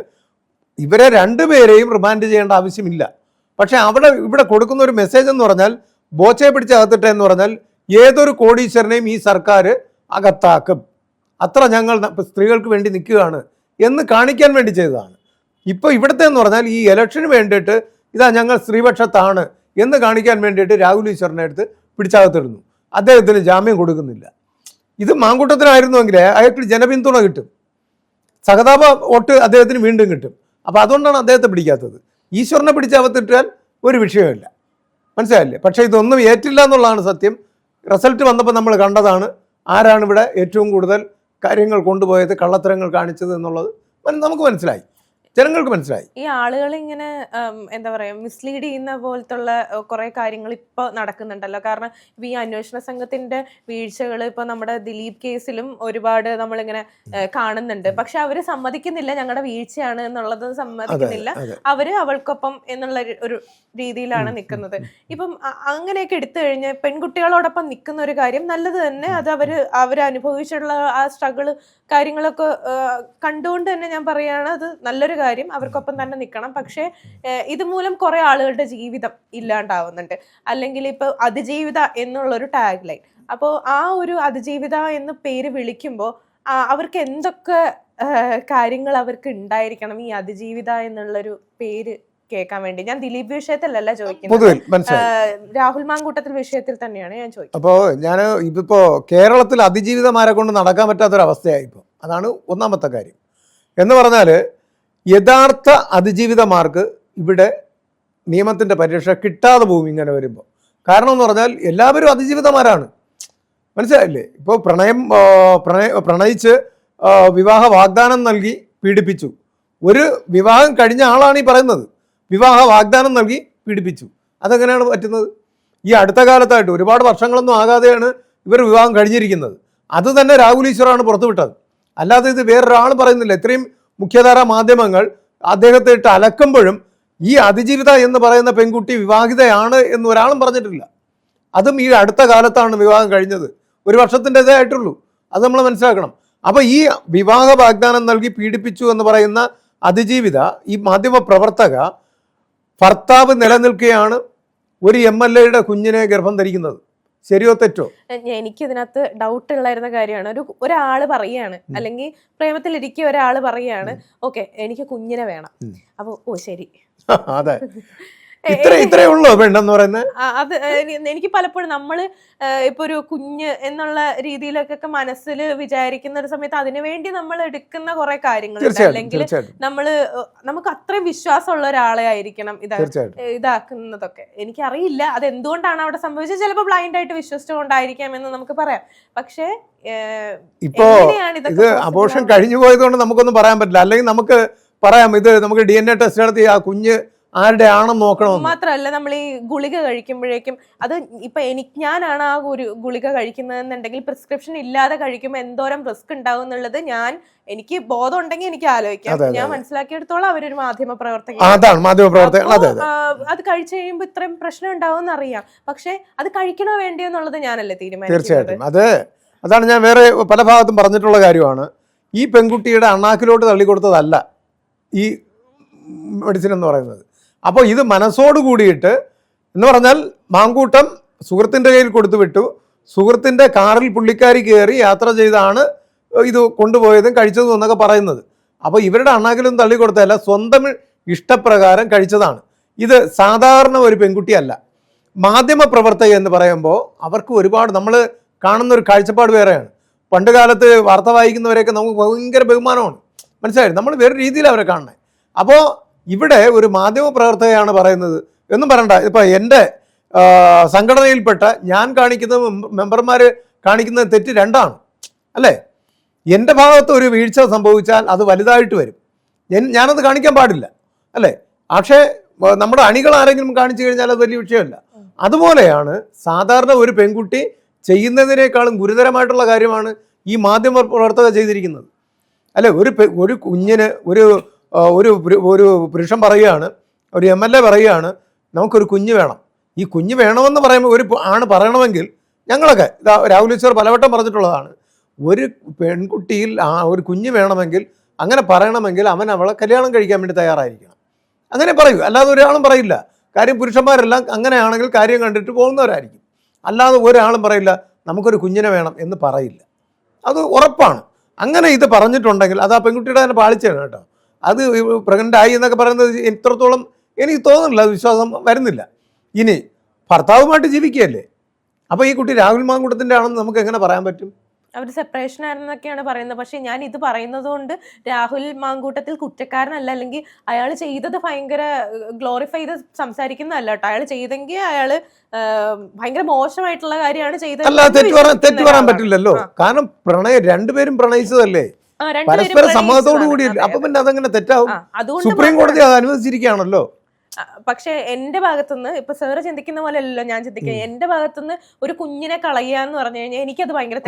ഇവരെ രണ്ടുപേരെയും റിമാൻഡ് ചെയ്യേണ്ട ആവശ്യമില്ല. പക്ഷേ ഇവിടെ കൊടുക്കുന്ന ഒരു മെസ്സേജ് എന്ന് പറഞ്ഞാൽ, ബോച്ചയെ പിടിച്ച് അകത്തിട്ടെ എന്ന് പറഞ്ഞാൽ ഏതൊരു കോടീശ്വരനെയും ഈ സർക്കാർ അകത്താക്കും, അത്ര ഞങ്ങൾ സ്ത്രീകൾക്ക് വേണ്ടി നിൽക്കുകയാണ് എന്ന് കാണിക്കാൻ വേണ്ടി ചെയ്തതാണ്. ഇപ്പോൾ ഇവിടുത്തെ എന്ന് പറഞ്ഞാൽ ഈ ഇലക്ഷന് വേണ്ടിയിട്ട് ഇതാ ഞങ്ങൾ സ്ത്രീപക്ഷത്താണ് എന്ന് കാണിക്കാൻ വേണ്ടിയിട്ട് രാഹുൽ ഈശ്വറിനെ എടുത്ത് പിടിച്ചകത്തിടുന്നു. അദ്ദേഹത്തിന് ജാമ്യം കൊടുക്കുന്നില്ല. ഇത് മാങ്കൂട്ടത്തിനായിരുന്നുവെങ്കിൽ അയാൾക്ക് ജനപിന്തുണ കിട്ടും, സഹതാപ വോട്ട് അദ്ദേഹത്തിന് വീണ്ടും കിട്ടും. അപ്പോൾ അതുകൊണ്ടാണ് അദ്ദേഹത്തെ പിടിക്കാത്തത്. ഈശ്വറിനെ പിടിച്ചകത്തിട്ടാൽ ഒരു വിഷയമില്ല, മനസ്സിലായില്ലേ? പക്ഷേ ഇതൊന്നും ഏറ്റില്ല എന്നുള്ളതാണ് സത്യം. റിസൾട്ട് വന്നപ്പോൾ നമ്മൾ കണ്ടതാണ് ആരാണ് ഇവിടെ ഏറ്റവും കൂടുതൽ കാര്യങ്ങൾ കൊണ്ടുപോയത്, കള്ളത്തരങ്ങൾ കാണിച്ചത് എന്നുള്ളത് നമുക്ക് മനസ്സിലായി, ജനങ്ങൾക്ക് മനസ്സിലായി. ഈ ആളുകൾ ഇങ്ങനെ എന്താ പറയാ, മിസ്ലീഡ് ചെയ്യുന്ന പോലത്തുള്ള കുറെ കാര്യങ്ങൾ ഇപ്പൊ നടക്കുന്നുണ്ടല്ലോ. കാരണം ഇപ്പൊ ഈ അന്വേഷണ സംഘത്തിന്റെ വീഴ്ചകൾ ഇപ്പൊ നമ്മുടെ ദിലീപ് കേസിലും ഒരുപാട് നമ്മളിങ്ങനെ കാണുന്നുണ്ട്. പക്ഷെ അവര് സമ്മതിക്കുന്നില്ല ഞങ്ങളുടെ വീഴ്ചയാണ് എന്നുള്ളത്, സമ്മതിക്കുന്നില്ല. അവര് അവൾക്കൊപ്പം എന്നുള്ള ഒരു രീതിയിലാണ് നിൽക്കുന്നത്. ഇപ്പം അങ്ങനെയൊക്കെ എടുത്തു കഴിഞ്ഞാൽ പെൺകുട്ടികളോടൊപ്പം നിൽക്കുന്ന ഒരു കാര്യം നല്ലത് തന്നെ. അത് അവര് അനുഭവിച്ചിട്ടുള്ള ആ സ്ട്രഗിള് കാര്യങ്ങളൊക്കെ കണ്ടുകൊണ്ട് തന്നെ ഞാൻ പറയുകയാണ്, അത് നല്ലൊരു കാര്യം, അവർക്കൊപ്പം തന്നെ നിൽക്കണം. പക്ഷേ ഇതുമൂലം കുറെ ആളുകളുടെ ജീവിതം ഇല്ലാണ്ടാവുന്നുണ്ട്. അല്ലെങ്കിൽ ഇപ്പൊ അതിജീവിത എന്നുള്ളൊരു ടാഗ് ലൈൻ, അപ്പോൾ ആ ഒരു അതിജീവിത എന്ന് പേര് വിളിക്കുമ്പോൾ അവർക്ക് എന്തൊക്കെ കാര്യങ്ങൾ അവർക്ക് ഉണ്ടായിരിക്കണം ഈ അതിജീവിത എന്നുള്ളൊരു പേര് കേൾക്കാൻ വേണ്ടി? ഞാൻ ദിലീപ് വിഷയത്തിലല്ല ചോദിക്കുന്നത്, രാഹുൽ മാങ്കൂട്ടത്തിൽ വിഷയത്തിൽ തന്നെയാണ് ഞാൻ ചോദിക്കുന്നത്. അപ്പോൾ ഞാൻ ഇതിപ്പോ കേരളത്തിൽ അതിജീവിതമാരെ കൊണ്ട് നടക്കാൻ പറ്റാത്തൊരവസ്ഥയായി ഇപ്പോൾ. അതാണ് ഒന്നാമത്തെ കാര്യം. എന്ന് പറഞ്ഞാൽ യഥാർത്ഥ അതിജീവിതമാർക്ക് ഇവിടെ നിയമത്തിൻ്റെ പരിരക്ഷ കിട്ടാതെ പോകും ഇങ്ങനെ വരുമ്പോൾ. കാരണം എന്ന് പറഞ്ഞാൽ എല്ലാവരും അതിജീവിതമാരാണ്, മനസ്സിലായില്ലേ? ഇപ്പോൾ പ്രണയിച്ച് വിവാഹ വാഗ്ദാനം നൽകി പീഡിപ്പിച്ചു. ഒരു വിവാഹം കഴിഞ്ഞ ആളാണ് ഈ പറയുന്നത്, വിവാഹ വാഗ്ദാനം നൽകി പീഡിപ്പിച്ചു. അതെങ്ങനെയാണ് പറ്റുന്നത്? ഈ അടുത്ത കാലത്തായിട്ട് ഒരുപാട് വർഷങ്ങളൊന്നും ആകാതെയാണ് ഇവർ വിവാഹം കഴിഞ്ഞിരിക്കുന്നത്. അത് തന്നെ രാഹുൽ ഈശ്വറാണ് പുറത്തുവിട്ടത്, അല്ലാതെ ഇത് വേറൊരാൾ പറയുന്നില്ല. ഇത്രയും മുഖ്യധാരാ മാധ്യമങ്ങൾ അദ്ദേഹത്തെ ഇട്ട് അലക്കുമ്പോഴും ഈ അതിജീവിത എന്ന് പറയുന്ന പെൺകുട്ടി വിവാഹിതയാണ് എന്ന് ഒരാളും പറഞ്ഞിട്ടില്ല. അതും ഈ അടുത്ത കാലത്താണ് വിവാഹം കഴിഞ്ഞത്, 1 വർഷത്തിൻ്റെതേ ആയിട്ടുള്ളൂ. അത് നമ്മൾ മനസ്സിലാക്കണം. അപ്പോൾ ഈ വിവാഹ വാഗ്ദാനം നൽകി പീഡിപ്പിച്ചു എന്ന് പറയുന്ന അതിജീവിത, ഈ മാധ്യമ പ്രവർത്തക, ഭർത്താവ് നിലനിൽക്കുകയാണ് ഒരു MLA കുഞ്ഞിനെ ഗർഭം ധരിക്കുന്നത്. ശരിയോ തെറ്റോ? എനിക്കിതിനകത്ത് ഡൗട്ട് ഉള്ളായിരുന്ന കാര്യമാണ്, ഒരാള് പറയാണ്, അല്ലെങ്കിൽ പ്രേമത്തിലിരിക്കുക ഒരാള് പറയാണ്, ഓക്കെ എനിക്ക് കുഞ്ഞിനെ വേണം. അപ്പൊ ഓ ശരി, അതെ, ഇത്രേ ഉള്ളൂ വേണ്ടെന്ന് പറയുന്നത്. അത് എനിക്ക് പലപ്പോഴും നമ്മള് ഇപ്പൊ ഒരു കുഞ്ഞ് എന്നുള്ള രീതിയിലൊക്കെ മനസ്സിൽ വിചാരിക്കുന്ന ഒരു സമയത്ത് അതിനുവേണ്ടി നമ്മൾ എടുക്കുന്ന കുറെ കാര്യങ്ങളുണ്ട്. അല്ലെങ്കിൽ നമുക്ക് അത്രയും വിശ്വാസമുള്ള ഒരാളെ ആയിരിക്കണം ഇതാക്കുന്നതൊക്കെ. എനിക്കറിയില്ല അത് എന്തുകൊണ്ടാണ് അവിടെ സംഭവിച്ചത്. ചിലപ്പോൾ ബ്ലൈൻഡ് ആയിട്ട് വിശ്വസിച്ചുകൊണ്ടായിരിക്കാം എന്ന് നമുക്ക് പറയാം. പക്ഷേ ഇപ്പോ ഇത് അബോർഷൻ കഴിഞ്ഞു പോയതുകൊണ്ട് നമുക്കൊന്നും പറയാൻ പറ്റില്ല. അല്ലെങ്കിൽ നമുക്ക് പറയാം, ഇത് നമുക്ക് DNA ടെസ്റ്റ് നടത്തി ആ കുഞ്ഞ് ആരുടെ ആണെന്ന് നോക്കണം. മാത്രമല്ല നമ്മൾ ഈ ഗുളിക കഴിക്കുമ്പോഴേക്കും അത് ഇപ്പൊ ഞാനാണ് ആ ഒരു ഗുളിക കഴിക്കുന്നതെന്നുണ്ടെങ്കിൽ പ്രിസ്ക്രിപ്ഷൻ ഇല്ലാതെ കഴിക്കുമ്പോൾ എന്തോരം റിസ്ക് ഉണ്ടാവും എന്നുള്ളത് എനിക്ക് ബോധം ഉണ്ടെങ്കിൽ എനിക്ക് ആലോചിക്കാം. ഞാൻ മനസ്സിലാക്കിയെടുത്തോളം അവരൊരു മാധ്യമ പ്രവർത്തകൻ, അത് കഴിച്ചു കഴിയുമ്പോൾ ഇത്രയും പ്രശ്നം ഉണ്ടാവും അറിയാം. പക്ഷെ അത് കഴിക്കണോ വേണ്ടിയോ എന്നുള്ളത് ഞാനല്ലേ തീരുമാനിക്കുന്നത്. തീർച്ചയായിട്ടും അതാണ് ഞാൻ വേറെ പല ഭാഗത്തും പറഞ്ഞിട്ടുള്ള കാര്യമാണ്. ഈ പെൺകുട്ടിയുടെ അണ്ണാക്കിലോട്ട് തള്ളിക്കൊടുത്തതല്ല ഈ മെഡിസിൻ എന്ന് പറയുന്നത്. അപ്പോൾ ഇത് മനസ്സോട് കൂടിയിട്ട് എന്ന് പറഞ്ഞാൽ മാങ്കൂട്ടം സുഹൃത്തിൻ്റെ കയ്യിൽ കൊടുത്തു വിട്ടു. സുഹൃത്തിൻ്റെ കാറിൽ പുള്ളിക്കാരി കയറി യാത്ര ചെയ്താണ് ഇത് കൊണ്ടുപോയതും കഴിച്ചതും എന്നൊക്കെ പറയുന്നത്. അപ്പോൾ ഇവരുടെ അണ്ണാക്കിലൊന്നും തള്ളിക്കൊടുത്തതല്ല, സ്വന്തം ഇഷ്ടപ്രകാരം കഴിച്ചതാണ്. ഇത് സാധാരണ ഒരു പെൺകുട്ടിയല്ല. മാധ്യമ പ്രവർത്തക എന്ന് പറയുമ്പോൾ അവർക്ക് ഒരുപാട് നമ്മൾ കാണുന്ന ഒരു കാഴ്ചപ്പാട് വേറെയാണ്. പണ്ട് കാലത്ത് വാർത്ത വായിക്കുന്നവരെയൊക്കെ നമുക്ക് ഭയങ്കര ബഹുമാനമാണ്, മനസ്സിലായി, നമ്മൾ വേറെ രീതിയിൽ അവരെ കാണുന്നത്. അപ്പോൾ ഇവിടെ ഒരു മാധ്യമ പ്രവർത്തകയാണ് പറയുന്നത് എന്നും പറയണ്ട. ഇപ്പോൾ എൻ്റെ സംഘടനയിൽപ്പെട്ട ഞാൻ കാണിക്കുന്ന മെമ്പർമാർ കാണിക്കുന്നത് തെറ്റ് രണ്ടാണ്, അല്ലേ? എൻ്റെ ഭാഗത്ത് ഒരു വീഴ്ച സംഭവിച്ചാൽ അത് വലുതായിട്ട് വരും, ഞാനത് കാണിക്കാൻ പാടില്ല, അല്ലേ? പക്ഷേ നമ്മുടെ അണികൾ ആരെങ്കിലും കാണിച്ചു കഴിഞ്ഞാൽ അത് വലിയ വിഷയമല്ല. അതുപോലെയാണ് സാധാരണ ഒരു പെൺകുട്ടി ചെയ്യുന്നതിനേക്കാളും ഗുരുതരമായിട്ടുള്ള കാര്യമാണ് ഈ മാധ്യമ പ്രവർത്തകർ ചെയ്തിരിക്കുന്നത്, അല്ലെ? ഒരു കുഞ്ഞിന് ഒരു പുരുഷൻ പറയുകയാണ്, ഒരു MLA പറയുകയാണ്, നമുക്കൊരു കുഞ്ഞ് വേണം. ഈ കുഞ്ഞ് വേണമെന്ന് പറയുമ്പോൾ ഒരു ആണ് പറയണമെങ്കിൽ, ഞങ്ങളൊക്കെ രാഹുൽ ഈശ്വർ പലവട്ടം പറഞ്ഞിട്ടുള്ളതാണ്, ഒരു പെൺകുട്ടിയിൽ ഒരു കുഞ്ഞ് വേണമെങ്കിൽ അങ്ങനെ പറയണമെങ്കിൽ അവളെ കല്യാണം കഴിക്കാൻ വേണ്ടി തയ്യാറായിരിക്കണം. അങ്ങനെ പറയൂ, അല്ലാതെ ഒരാളും പറയില്ല. കാര്യം പുരുഷന്മാരെല്ലാം അങ്ങനെയാണെങ്കിൽ കാര്യം കണ്ടിട്ട് പോകുന്നവരായിരിക്കും. അല്ലാതെ ഒരാളും പറയില്ല നമുക്കൊരു കുഞ്ഞിനെ വേണം എന്ന് പറയില്ല, അത് ഉറപ്പാണ്. അങ്ങനെ ഇത് പറഞ്ഞിട്ടുണ്ടെങ്കിൽ അത് ആ പെൺകുട്ടിയുടെ തന്നെ പാളിച്ചാണ് കേട്ടോ. അത് പ്രഗ്നൻ്റ് ആയി എന്നൊക്കെ പറയുന്നത് എത്രത്തോളം എനിക്ക് തോന്നുന്നില്ല, അത് വിശ്വാസം വരുന്നില്ല. ഇനി ഭർത്താവുമായിട്ട് ജീവിക്കുകയല്ലേ, അപ്പോൾ ഈ കുട്ടി രാഹുൽ മാങ്കൂട്ടത്തിൻ്റെ ആണെന്ന് നമുക്ക് എങ്ങനെ പറയാൻ പറ്റും? അവർ സെപ്പറേഷൻ ആയിരുന്നൊക്കെയാണ് പറയുന്നത്. പക്ഷെ ഞാൻ ഇത് പറയുന്നത് കൊണ്ട് രാഹുൽ മാങ്കൂട്ടത്തിൽ കുറ്റക്കാരനല്ല, അല്ലെങ്കിൽ അയാൾ ചെയ്തത് ഭയങ്കര ഗ്ലോറിഫൈ ചെയ്ത് സംസാരിക്കുന്നതല്ല കേട്ടോ. അയാൾ ചെയ്തെങ്കിൽ അയാൾ ഭയങ്കര മോശമായിട്ടുള്ള കാര്യമാണ് ചെയ്തത്. അല്ല, തെറ്റ് പറയാൻ പറ്റില്ലല്ലോ. കാരണം രണ്ടുപേരും പ്രണയിച്ചതല്ലേ, പരസ്പര സമ്മതത്തോടു കൂടിയല്ലേ. അപ്പൊ പിന്നെ അതങ്ങനെ തെറ്റാവും? സുപ്രീം കോടതി അത് അനുവദിച്ചിരിക്കുകയാണല്ലോ. പക്ഷെ എന്റെ ഭാഗത്തുനിന്ന് ഇപ്പൊ സാറ് ചിന്തിക്കുന്ന പോലെ അല്ലല്ലോ ഞാൻ ചിന്തിക്കുന്നത്. എന്റെ ഭാഗത്തുനിന്ന് ഒരു കുഞ്ഞിനെ കളയുക എന്ന് പറഞ്ഞു കഴിഞ്ഞാൽ എനിക്കത് ഭയങ്കര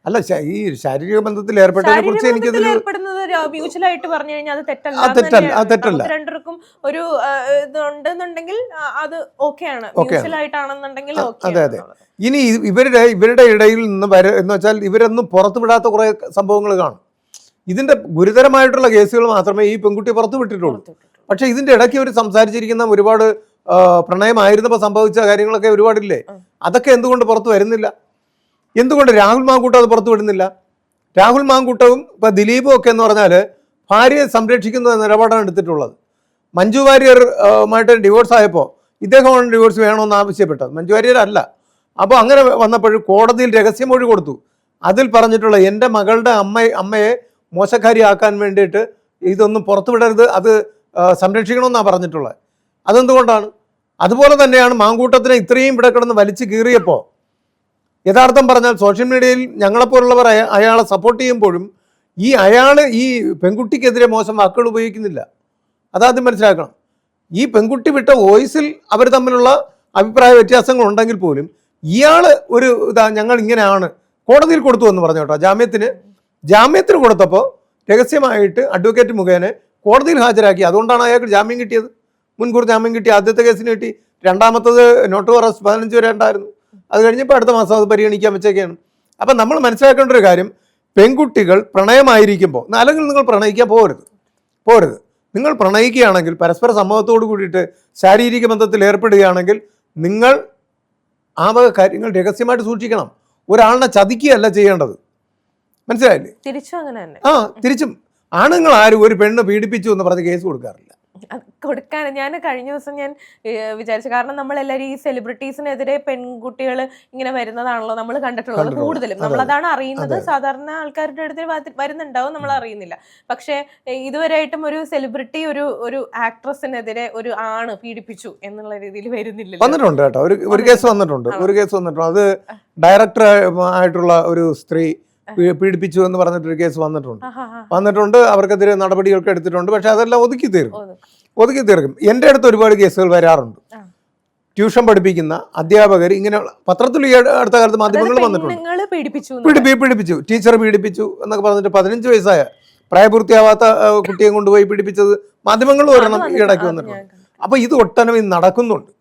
അല്ല, ഈ ശാരീരിക ബന്ധത്തിൽ ഏർപ്പെട്ടതിനെ കുറിച്ച് എനിക്കതിൽ ഏർപ്പെടുന്നത് മ്യൂച്വൽ ആയിട്ട് പറഞ്ഞു കഴിഞ്ഞാൽ അത് തെറ്റല്ല. രണ്ടുപേർക്കും ഒരു ഇതുണ്ടെന്നുണ്ടെങ്കിൽ അത് ഓക്കെയാണ്, മ്യൂച്വൽ ആയിട്ടാണെന്നുണ്ടെങ്കിൽ അതെ. ഇനി ഇവരുടെ ഇടയിൽ നിന്ന് എന്ന് വെച്ചാൽ ഇവരൊന്നും പുറത്തു വിടാത്ത കുറെ സംഭവങ്ങൾ കാണും. ഇതിന്റെ ഗുരുതരമായിട്ടുള്ള കേസുകൾ മാത്രമേ ഈ പെൺകുട്ടി പുറത്തു വിട്ടിട്ടുള്ളൂ. പക്ഷെ ഇതിന്റെ ഇടയ്ക്ക് അവർ സംസാരിച്ചിരിക്കുന്ന ഒരുപാട് പ്രണയമായിരുന്നപ്പോൾ സംഭവിച്ച കാര്യങ്ങളൊക്കെ ഒരുപാടില്ലേ, അതൊക്കെ എന്തുകൊണ്ട് പുറത്തു വരുന്നില്ല? എന്തുകൊണ്ട് രാഹുൽ മാങ്കൂട്ടം അത് പുറത്തു വിടുന്നില്ല? രാഹുൽ മാങ്കൂട്ടവും ഇപ്പൊ ദിലീപും ഒക്കെ എന്ന് പറഞ്ഞാൽ ഭാര്യയെ സംരക്ഷിക്കുന്ന നിലപാടാണ് എടുത്തിട്ടുള്ളത്. മഞ്ജു വാര്യറുമായിട്ട് ഡിവോഴ്സ് ആയപ്പോൾ ഇദ്ദേഹമാണ് ഡിവോഴ്സ് വേണമെന്ന് ആവശ്യപ്പെട്ടത്, മഞ്ജു വാര്യർ അല്ല. അപ്പോൾ അങ്ങനെ വന്നപ്പോൾ കോടതിയിൽ രഹസ്യമൊഴി കൊടുത്തു. അതിൽ പറഞ്ഞിട്ടുള്ള എൻ്റെ മകളുടെ അമ്മയെ മോശക്കാരിയാക്കാൻ വേണ്ടിയിട്ട് ഇതൊന്നും പുറത്തുവിടരുത്, അത് സംരക്ഷിക്കണമെന്നാണ് പറഞ്ഞിട്ടുള്ളത്. അതെന്തുകൊണ്ടാണ്? അതുപോലെ തന്നെയാണ് മാങ്കൂട്ടത്തിനെ ഇത്രയും ഇവിടെ കിടന്ന് വലിച്ചു കീറിയപ്പോൾ, യഥാർത്ഥം പറഞ്ഞാൽ സോഷ്യൽ മീഡിയയിൽ ഞങ്ങളെപ്പോലുള്ളവർ അയാളെ സപ്പോർട്ട് ചെയ്യുമ്പോഴും അയാൾ ഈ പെൺകുട്ടിക്കെതിരെ മോശം വാക്കുകൾ ഉപയോഗിക്കുന്നില്ല. അതാദ്യം മനസ്സിലാക്കണം. ഈ പെൺകുട്ടി വിട്ട വോയിസിൽ അവർ തമ്മിലുള്ള അഭിപ്രായ വ്യത്യാസങ്ങൾ ഉണ്ടെങ്കിൽ പോലും ഇയാൾ ഞങ്ങൾ ഇങ്ങനെയാണ് കോടതിയിൽ കൊടുത്തു എന്ന് പറഞ്ഞു കേട്ടോ. ജാമ്യത്തിന് കൊടുത്തപ്പോൾ രഹസ്യമായിട്ട് അഡ്വക്കേറ്റ് മുഖേന കോടതിയിൽ ഹാജരാക്കി. അതുകൊണ്ടാണ് അയാൾക്ക് ജാമ്യം കിട്ടിയത്. മുൻകൂർ ജാമ്യം കിട്ടി. ആദ്യത്തെ കേസിന് കിട്ടി. രണ്ടാമത്തത് നോട്ട് ടു അറസ്റ്റ് 15 വരെ ഉണ്ടായിരുന്നു. അത് കഴിഞ്ഞപ്പോൾ അടുത്ത മാസം അത് പരിഗണിക്കാൻ വെച്ചൊക്കെയാണ്. അപ്പം നമ്മൾ മനസ്സിലാക്കേണ്ട ഒരു കാര്യം, പെൺകുട്ടികൾ പ്രണയമായിരിക്കുമ്പോൾ, അല്ലെങ്കിൽ നിങ്ങൾ പ്രണയിക്കാൻ പോരുത്. നിങ്ങൾ പ്രണയിക്കുകയാണെങ്കിൽ പരസ്പര സമ്മതത്തോടു കൂടിയിട്ട് ശാരീരിക ബന്ധത്തിൽ ഏർപ്പെടുകയാണെങ്കിൽ നിങ്ങൾ ആ വക കാര്യങ്ങൾ രഹസ്യമായിട്ട് സൂക്ഷിക്കണം. ഒരാളിനെ ചതിക്കുകയല്ല ചെയ്യേണ്ടത്, മനസ്സിലായില്ലേ? തിരിച്ചും അങ്ങനെ തന്നെ. തിരിച്ചും ആണുങ്ങൾ ആരും ഒരു പെണ്ണ് പീഡിപ്പിച്ചു എന്ന് പറഞ്ഞ് കേസ് കൊടുക്കാറില്ല. കൊടുക്കാൻ ഞാൻ കഴിഞ്ഞ ദിവസം ഞാൻ വിചാരിച്ചു, കാരണം നമ്മളെല്ലാവരും ഈ സെലിബ്രിറ്റീസിനെതിരെ പെൺകുട്ടികൾ ഇങ്ങനെ വരുന്നതാണല്ലോ നമ്മൾ കണ്ടിട്ടുള്ളത് കൂടുതലും. നമ്മളതാണ് അറിയുന്നത്, സാധാരണ ആൾക്കാരുടെ അടുത്ത് വരുന്നുണ്ടാവും, നമ്മൾ അറിയുന്നില്ല. പക്ഷെ ഇതുവരെയായിട്ടും ഒരു സെലിബ്രിറ്റി ഒരു ആക്ട്രസിനെതിരെ ഒരു ആണ് പീഡിപ്പിച്ചു എന്നുള്ള രീതിയിൽ വരുന്നില്ല. വന്നിട്ടുണ്ട് കേട്ടോ, ഒരു കേസ് വന്നിട്ടുണ്ട്. അത് ഡയറക്ടർ ആയിട്ടുള്ള ഒരു സ്ത്രീ പീഡിപ്പിച്ചു എന്ന് പറഞ്ഞിട്ടൊരു കേസ് വന്നിട്ടുണ്ട്. അവർക്കെതിരെ നടപടികളൊക്കെ എടുത്തിട്ടുണ്ട്. പക്ഷെ അതെല്ലാം ഒതുക്കി തീർക്കും. എൻ്റെ അടുത്ത് ഒരുപാട് കേസുകൾ വരാറുണ്ട്. ട്യൂഷൻ പഠിപ്പിക്കുന്ന അധ്യാപകർ ഇങ്ങനെ പത്രത്തിൽ അടുത്ത കാലത്ത് മാധ്യമങ്ങൾ വന്നിട്ടുണ്ട്, പീഡിപ്പിച്ചു, ടീച്ചർ പീഡിപ്പിച്ചു എന്നൊക്കെ പറഞ്ഞിട്ട് 15 വയസ്സായ പ്രായപൂർത്തിയാവാത്ത കുട്ടിയെ കൊണ്ടുപോയി പീഡിപ്പിച്ചത് മാധ്യമങ്ങൾ ഒരെണ്ണം ഈയിടയ്ക്ക് വന്നിട്ടുണ്ട്. അപ്പൊ ഇത് ഒട്ടനവധി നടക്കുന്നുണ്ട്,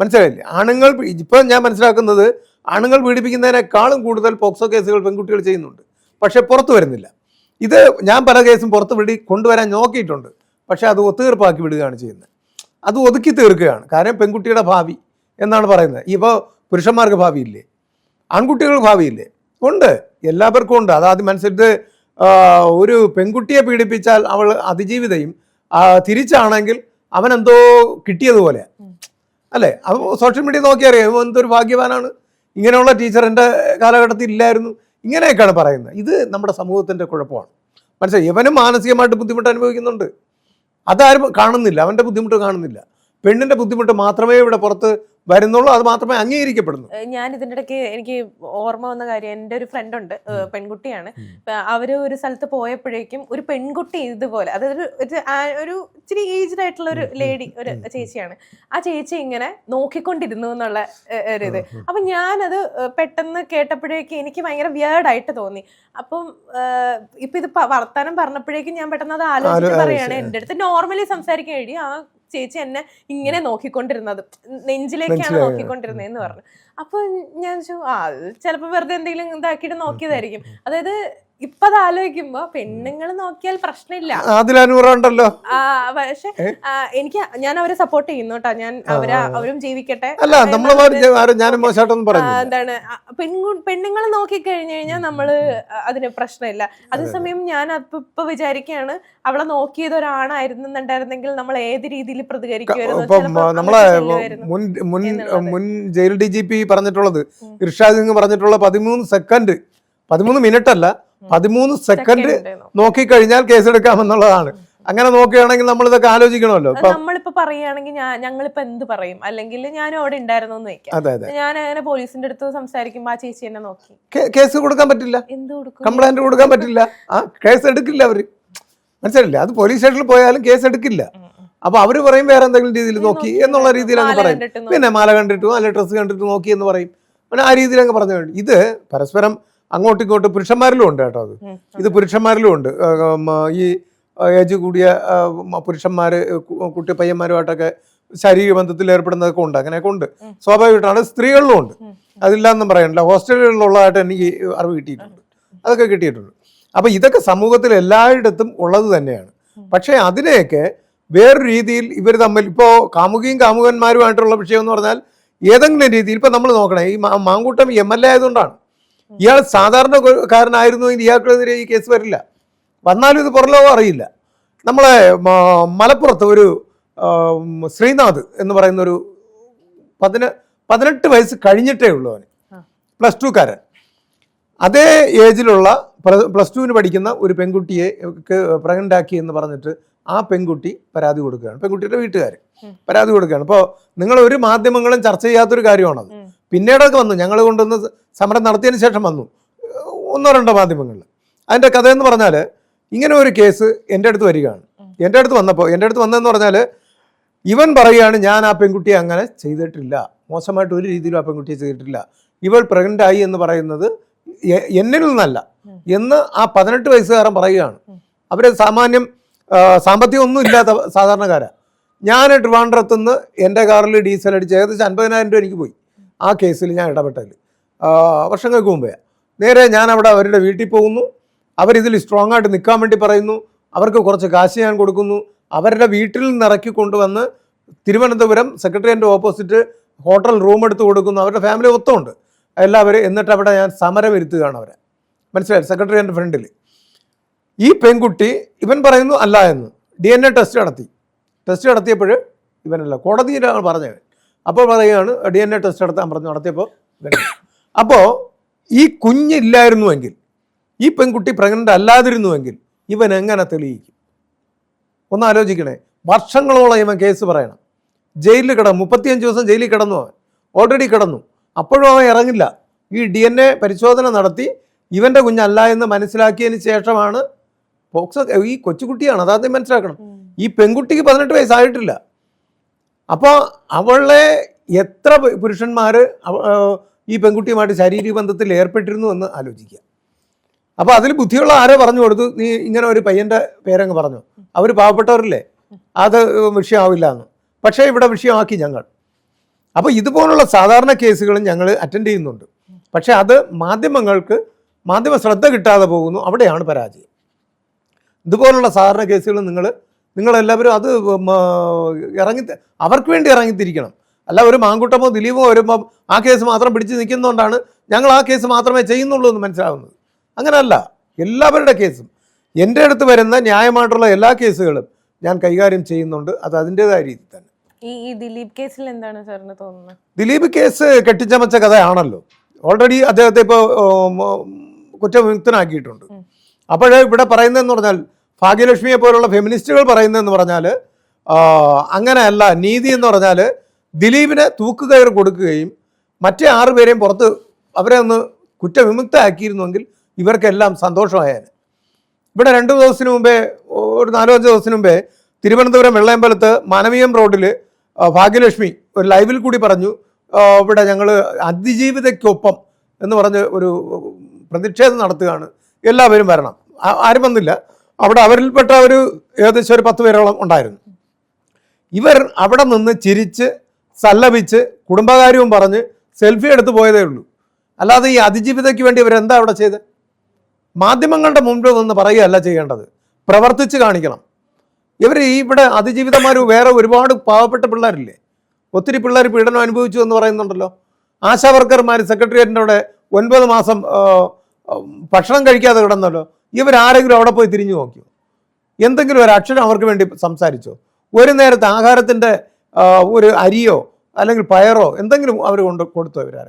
മനസ്സിലായില്ലേ? ആണുങ്ങൾ ഇപ്പൊ ഞാൻ മനസ്സിലാക്കുന്നത് ആണുങ്ങൾ പീഡിപ്പിക്കുന്നതിനേക്കാളും കൂടുതൽ പോക്സോ കേസുകൾ പെൺകുട്ടികൾ ചെയ്യുന്നുണ്ട്. പക്ഷെ പുറത്തു വരുന്നില്ല. ഇത് ഞാൻ പല കേസും പുറത്ത് കൊണ്ടുവരാൻ നോക്കിയിട്ടുണ്ട്. പക്ഷെ അത് ഒത്തുതീർപ്പാക്കി വിടുകയാണ് ചെയ്യുന്നത്. അത് ഒതുക്കി തീർക്കുകയാണ്. കാരണം പെൺകുട്ടിയുടെ ഭാവി എന്നാണ് പറയുന്നത്. ഇപ്പോൾ പുരുഷന്മാർക്ക് ഭാവിയില്ലേ, ആൺകുട്ടികൾക്ക് ഭാവിയില്ലേ? ഉണ്ട്, എല്ലാവർക്കും ഉണ്ട്. അതാദ്യം മനസ്സിലിട്ട് ഒരു പെൺകുട്ടിയെ പീഡിപ്പിച്ചാൽ അവൾ അതിജീവിതയും തിരിച്ചാണെങ്കിൽ അവനെന്തോ കിട്ടിയതുപോലെ അല്ലേ? അത് സോഷ്യൽ മീഡിയ നോക്കിയറിയാം എന്തൊരു ഭാഗ്യവാനാണ്, ഇങ്ങനെയുള്ള ടീച്ചർ എൻ്റെ കാലഘട്ടത്തിൽ ഇല്ലായിരുന്നു, ഇങ്ങനെയൊക്കെയാണ് പറയുന്നത്. ഇത് നമ്മുടെ സമൂഹത്തിൻ്റെ കുഴപ്പമാണ്. മനസ്സിലായി? ഇവനും മാനസികമായിട്ട് ബുദ്ധിമുട്ട് അനുഭവിക്കുന്നുണ്ട്, അതാരും കാണുന്നില്ല, അവൻ്റെ ബുദ്ധിമുട്ട് കാണുന്നില്ല. പെണ്ണിൻ്റെ ബുദ്ധിമുട്ട് മാത്രമേ ഇവിടെ പുറത്ത് വരുന്നുള്ളൂ, അത് മാത്രമേ അംഗീകരിക്കപ്പെടുന്നു. ഞാൻ ഇതിൻ്റെ ഇടയ്ക്ക് എനിക്ക് ഓർമ്മ വന്ന കാര്യം, എൻ്റെ ഒരു ഫ്രണ്ട് ഉണ്ട്, പെൺകുട്ടിയാണ്. അവര് ഒരു സ്ഥലത്ത് പോയപ്പോഴേക്കും ഒരു പെൺകുട്ടി ഇതുപോലെ, അതായത് ഒരു ഇച്ചിരി ഏജ്ഡ് ആയിട്ടുള്ള ഒരു ലേഡി, ഒരു ചേച്ചിയാണ്. ആ ചേച്ചി ഇങ്ങനെ നോക്കിക്കൊണ്ടിരുന്നു എന്നുള്ള ഒരിത്. അപ്പം ഞാനത് പെട്ടെന്ന് കേട്ടപ്പോഴേക്കും എനിക്ക് ഭയങ്കര വിയേർഡായിട്ട് തോന്നി. അപ്പം ഇപ്പൊ ഇത് വർത്താനം പറഞ്ഞപ്പോഴേക്കും ഞാൻ പെട്ടെന്ന് അത് ആലോചിച്ച് പറയാണ്, എൻ്റെ അടുത്ത് നോർമലി സംസാരിക്കാൻ കഴിയും, ആ ചേച്ചി എന്നെ ഇങ്ങനെ നോക്കിക്കൊണ്ടിരുന്നത്, നെഞ്ചിലേക്കാണ് നോക്കിക്കൊണ്ടിരുന്നത് എന്ന് പറഞ്ഞു. അപ്പൊ ഞാൻ ചിലപ്പോ വെറുതെ എന്തെങ്കിലും ഇതാക്കിയിട്ട് നോക്കിയതായിരിക്കും. അതായത് ഇപ്പൊ അത് ആലോചിക്കുമ്പോ പെണ്ണുങ്ങൾ നോക്കിയാൽ പ്രശ്നമില്ല, അതിലൂറുണ്ടല്ലോ. പക്ഷെ എനിക്ക് ഞാൻ അവരെ സപ്പോർട്ട് ചെയ്യുന്നു കേട്ടോ, ഞാൻ അവരും ജീവിക്കട്ടെ. എന്താണ് പെണ്ണുങ്ങൾ നോക്കിക്കഴിഞ്ഞു കഴിഞ്ഞാൽ നമ്മള് അതിന് പ്രശ്നമില്ല. അതേസമയം ഞാൻ ഇപ്പൊ വിചാരിക്കുകയാണ്, അവളെ നോക്കിയത് ഒരാണായിരുന്നുണ്ടായിരുന്നെങ്കിൽ നമ്മൾ ഏത് രീതിയിൽ പ്രതികരിക്കുമായിരുന്നു. മുൻ ജയിൽ DGP പറഞ്ഞിട്ടുള്ളത്, ഇർഷാദ് സിംഗ് പറഞ്ഞിട്ടുള്ള 13 മിനിറ്റ് അല്ല 13 സെക്കൻഡ് നോക്കിക്കഴിഞ്ഞാൽ കേസെടുക്കാമെന്നുള്ളതാണ്. അങ്ങനെ നോക്കുകയാണെങ്കിൽ നമ്മൾ ഇതൊക്കെ ആലോചിക്കണമല്ലോ. നമ്മളിപ്പോ പറയുകയാണെങ്കിൽ ഞങ്ങളിപ്പോ എന്ത് പറയും, അല്ലെങ്കിൽ ഞാൻ അവിടെ ഉണ്ടായിരുന്നു എന്ന് വെക്കാം, ഞാൻ അങ്ങനെ പോലീസിന്റെ അടുത്ത് സംസാരിക്കുമ്പോ ആ ചേച്ചി എന്നെ നോക്കി, കേസ് കൊടുക്കാൻ പറ്റില്ല, എന്ത് കൊടുക്കും, കംപ്ലൈന്റ് കൊടുക്കാൻ പറ്റില്ല, കേസ് എടുക്കില്ല അവര്. മനസ്സിലായില്ലേ? അത് പോലീസ് സ്റ്റേഷനിൽ പോയാലും കേസ് എടുക്കില്ല. അപ്പൊ അവര് പറയും വേറെ എന്തെങ്കിലും രീതിയിൽ നോക്കി എന്നുള്ള രീതിയിൽ അങ്ങ് പറയും. പിന്നെ മാല കണ്ടിട്ടും അല്ലെ ഡ്രസ്സ് കണ്ടിട്ട് നോക്കി എന്ന് പറയും. പിന്നെ ആ രീതിയിൽ അങ്ങ് പറഞ്ഞു. ഇത് പരസ്പരം അങ്ങോട്ടും ഇങ്ങോട്ടും പുരുഷന്മാരിലും ഉണ്ട് കേട്ടോ. ഇത് പുരുഷന്മാരിലും ഉണ്ട്. ഈ ഏജ് കൂടിയ പുരുഷന്മാര് കുട്ടി പയ്യന്മാരുമായിട്ടൊക്കെ ശാരീരിക ബന്ധത്തിൽ ഏർപ്പെടുന്നതൊക്കെ ഉണ്ട്, അങ്ങനെയൊക്കെ ഉണ്ട്, സ്വാഭാവികമായിട്ടാണ്. സ്ത്രീകളിലും ഉണ്ട്, അതില്ലാന്നും പറയണില്ല. ഹോസ്റ്റലുകളിലുള്ളതായിട്ട് എനിക്ക് അറിവ് കിട്ടിയിട്ടുണ്ട്, അതൊക്കെ കിട്ടിയിട്ടുണ്ട്. അപ്പൊ ഇതൊക്കെ സമൂഹത്തിൽ എല്ലായിടത്തും ഉള്ളത് തന്നെയാണ്. പക്ഷേ അതിനെയൊക്കെ വേറൊരു രീതിയിൽ ഇവർ തമ്മിൽ, ഇപ്പോൾ കാമുകിയും കാമുകന്മാരുമായിട്ടുള്ള വിഷയം എന്ന് പറഞ്ഞാൽ ഏതെങ്കിലും രീതിയിൽ ഇപ്പം നമ്മൾ നോക്കണേ, ഈ മാങ്കൂട്ടം MLA ആയതുകൊണ്ടാണ്. ഇയാൾ സാധാരണക്കാരനായിരുന്നു, ഇയാൾക്കെതിരെ ഈ കേസ് വരില്ല. വന്നാലും ഇത് പുറലോകം അറിയില്ല. നമ്മളെ മലപ്പുറത്ത് ഒരു ശ്രീനാഥ് എന്ന് പറയുന്ന ഒരു 18 വയസ്സ് കഴിഞ്ഞിട്ടേ ഉള്ളൂ അവന്, +2കാരൻ. അതേ ഏജിലുള്ള +2 പഠിക്കുന്ന ഒരു പെൺകുട്ടിയെ പ്രഗ്നൻ്റ് ആക്കി എന്ന് പറഞ്ഞിട്ട് ആ പെൺകുട്ടി പരാതി കൊടുക്കുകയാണ്. പെൺകുട്ടിയുടെ വീട്ടുകാർ പരാതി കൊടുക്കുകയാണ്. അപ്പോൾ നിങ്ങൾ ഒരു മാധ്യമങ്ങളും ചർച്ച ചെയ്യാത്തൊരു കാര്യമാണത്. പിന്നീടൊക്കെ വന്നു, ഞങ്ങൾ കൊണ്ടുവന്ന് സമരം നടത്തിയതിന് ശേഷം വന്നു 1-2 മാധ്യമങ്ങളിൽ. അതിൻ്റെ കഥയെന്ന് പറഞ്ഞാൽ, ഇങ്ങനെ ഒരു കേസ് എൻ്റെ അടുത്ത് വരികയാണ്. എൻ്റെ അടുത്ത് വന്നതെന്ന് പറഞ്ഞാൽ, ഇവൻ പറയുകയാണ് ഞാൻ ആ പെൺകുട്ടിയെ അങ്ങനെ ചെയ്തിട്ടില്ല, മോശമായിട്ട് ഒരു രീതിയിലും ആ പെൺകുട്ടിയെ ചെയ്തിട്ടില്ല, ഇവൾ പ്രഗ്നൻ്റ് ആയി എന്ന് പറയുന്നത് എന്നിൽ നിന്നല്ല എന്ന് ആ 18 വയസ്സുകാരൻ പറയുകയാണ്. അവർ സാമ്പത്തികം ഒന്നും ഇല്ലാത്ത സാധാരണക്കാരാണ്. ഞാൻ ട്രിവാൻഡ്രത്തുനിന്ന് എൻ്റെ കാറിൽ ഡീസൽ അടിച്ച് ഏകദേശം 50,000 രൂപ എനിക്ക് പോയി ആ കേസിൽ ഞാൻ ഇടപെട്ടതിൽ, വർഷങ്ങൾക്ക് മുമ്പേ. നേരെ ഞാൻ അവിടെ അവരുടെ വീട്ടിൽ പോകുന്നു, അവരിതിൽ സ്ട്രോങ് ആയിട്ട് നിൽക്കാൻ വേണ്ടി പറയുന്നു, അവർക്ക് കുറച്ച് കാശ് ഞാൻ കൊടുക്കുന്നു, അവരുടെ വീട്ടിൽ നിന്ന് ഇറക്കി കൊണ്ടുവന്ന് തിരുവനന്തപുരം സെക്രട്ടേറിയറ്റിൻ്റെ ഓപ്പോസിറ്റ് ഹോട്ടൽ റൂം എടുത്ത് കൊടുക്കുന്നു. അവരുടെ ഫാമിലി മൊത്തമുണ്ട് എല്ലാവരും. എന്നിട്ട് അവിടെ ഞാൻ സമരം ഇരുത്തുകയാണ് അവരെ, മനസ്സിലായി, സെക്രട്ടേറിയറ്റിൻ്റെ ഫ്രണ്ടിൽ. ഈ പെൺകുട്ടി ഇവൻ പറയുന്നു അല്ല എന്ന്. DNA ടെസ്റ്റ് നടത്തിയപ്പോൾ ഇവനല്ല, കോടതിയിലാണ് പറഞ്ഞത്. അപ്പോൾ പറയുകയാണ് DNA ടെസ്റ്റ് നടത്തിയപ്പോൾ അപ്പോൾ ഈ കുഞ്ഞില്ലായിരുന്നുവെങ്കിൽ, ഈ പെൺകുട്ടി പ്രഗ്നൻ്റ് അല്ലാതിരുന്നുവെങ്കിൽ ഇവൻ എങ്ങനെ തെളിയിക്കും? ഒന്ന് ആലോചിക്കണേ. വർഷങ്ങളോളം ഇവൻ കേസ് പറയണം, ജയിലിൽ കിടന്നു, 35 ദിവസം ജയിലിൽ കിടന്നു, അവൻ ഓൾറെഡി കിടന്നു. അപ്പോഴും അവൻ ഇറങ്ങില്ല. ഈ DNA പരിശോധന നടത്തി ഇവൻ്റെ കുഞ്ഞല്ല എന്ന് മനസ്സിലാക്കിയതിന് ശേഷമാണ് പോക്സോ. ഈ കൊച്ചുകുട്ടിയാണ്, അതാദ്യം മനസ്സിലാക്കണം. ഈ പെൺകുട്ടിക്ക് 18 വയസ്സായിട്ടില്ല. അപ്പോൾ അവളെ എത്ര പുരുഷന്മാർ ഈ പെൺകുട്ടിയുമായിട്ട് ശാരീരിക ബന്ധത്തിൽ ഏർപ്പെട്ടിരുന്നു എന്ന് ആലോചിക്കുക. അപ്പോൾ അതിൽ ബുദ്ധിയുള്ള ആരോ പറഞ്ഞു കൊടുത്തു, നീ ഇങ്ങനെ ഒരു പയ്യൻ്റെ പേരങ്ങ് പറഞ്ഞു, അവർ പാവപ്പെട്ടവരല്ലേ, അത് വിഷയമാവില്ല എന്ന്. പക്ഷേ ഇവിടെ വിഷയമാക്കി ഞങ്ങൾ. അപ്പോൾ ഇതുപോലുള്ള സാധാരണ കേസുകളും ഞങ്ങൾ അറ്റൻഡ് ചെയ്യുന്നുണ്ട്. പക്ഷേ അത് മാധ്യമ ശ്രദ്ധ കിട്ടാതെ പോകുന്നു, അവിടെയാണ് പരാജയം. ഇതുപോലുള്ള സാധാരണ കേസുകൾ നിങ്ങളെല്ലാവരും അത് അവർക്ക് വേണ്ടി ഇറങ്ങിത്തിരിക്കണം. അല്ല ഒരു മാങ്കുട്ടമോ ദിലീപോ വരുമ്പം ആ കേസ് മാത്രം പിടിച്ച് നിൽക്കുന്നതുകൊണ്ടാണ് ഞങ്ങൾ ആ കേസ് മാത്രമേ ചെയ്യുന്നുള്ളൂ എന്ന് മനസ്സിലാവുന്നത്. അങ്ങനെയല്ല, എല്ലാവരുടെ കേസും എൻ്റെ അടുത്ത് വരുന്ന ന്യായമായിട്ടുള്ള എല്ലാ കേസുകളും ഞാൻ കൈകാര്യം ചെയ്യുന്നുണ്ട്. അത് അതിൻ്റെതായ രീതി തന്നെ. ഈ ദിലീപ് കേസിൽ എന്താണ് സാറിന് തോന്നുന്നത്? ദിലീപ് കേസ് കെട്ടിച്ചമച്ച കഥയാണല്ലോ. ഓൾറെഡി അദ്ദേഹത്തെ ഇപ്പോൾ കുറ്റവിമുക്തനാക്കിയിട്ടുണ്ട്. അപ്പോഴേ ഇവിടെ പറയുന്നതെന്ന് പറഞ്ഞാൽ, ഭാഗ്യലക്ഷ്മിയെ പോലുള്ള ഫെമിനിസ്റ്റുകൾ പറയുന്നതെന്ന് പറഞ്ഞാൽ അങ്ങനെയല്ല. നീതി എന്ന് പറഞ്ഞാൽ ദിലീപിന് തൂക്കുകയർ കൊടുക്കുകയും മറ്റേ 6 പേരെയും പുറത്ത് അവരെ ഒന്ന് കുറ്റവിമുക്തമാക്കിയിരുന്നുവെങ്കിൽ ഇവർക്കെല്ലാം സന്തോഷമായേനെ. ഇവിടെ 2 ദിവസത്തിന് മുമ്പേ, ഒരു 4-5 ദിവസത്തിന് മുമ്പേ തിരുവനന്തപുരം വെള്ളയമ്പലത്ത് മാനവീയം റോഡിൽ ഭാഗ്യലക്ഷ്മി ഒരു ലൈവിൽ കൂടി പറഞ്ഞു, ഇവിടെ ഞങ്ങൾ അതിജീവിതയ്ക്കൊപ്പം എന്ന് പറഞ്ഞ് ഒരു പ്രതിഷേധം നടത്തുകയാണ്, എല്ലാവരും വരണം. ആരും വന്നില്ല. അവിടെ അവരിൽപ്പെട്ട ഏകദേശം ഒരു 10 പേരോളം ഉണ്ടായിരുന്നു. ഇവർ അവിടെ നിന്ന് ചിരിച്ച് സല്ലപിച്ച് കുടുംബകാര്യവും പറഞ്ഞ് സെൽഫി എടുത്ത് പോയതേ ഉള്ളൂ. അല്ലാതെ ഈ അതിജീവിതയ്ക്ക് വേണ്ടി ഇവരെന്താ അവിടെ ചെയ്ത്? മാധ്യമങ്ങളുടെ മുമ്പിൽ നിന്ന് പറയുകയല്ല ചെയ്യേണ്ടത്, പ്രവർത്തിച്ച് കാണിക്കണം. ഇവർ ഇവിടെ അതിജീവിതന്മാർ വേറെ ഒരുപാട് പാവപ്പെട്ട പിള്ളേരില്ലേ, ഒത്തിരി പിള്ളേർ പീഡനം അനുഭവിച്ചു എന്ന് പറയുന്നുണ്ടല്ലോ. ആശാവർക്കർമാർ സെക്രട്ടേറിയറ്റിൻ്റെ അവിടെ 9 മാസം ഭക്ഷണം കഴിക്കാതെ കിടന്നല്ലോ. ഇവരാരെങ്കിലും അവിടെ പോയി തിരിഞ്ഞു നോക്കിയോ? എന്തെങ്കിലും ഒരു അക്ഷരം അവർക്ക് വേണ്ടി സംസാരിച്ചോ? ഒരു നേരത്തെ ആഹാരത്തിൻ്റെ ഒരു അരിയോ അല്ലെങ്കിൽ പയറോ എന്തെങ്കിലും അവർ കൊടുത്തോ? ഇവരാരെ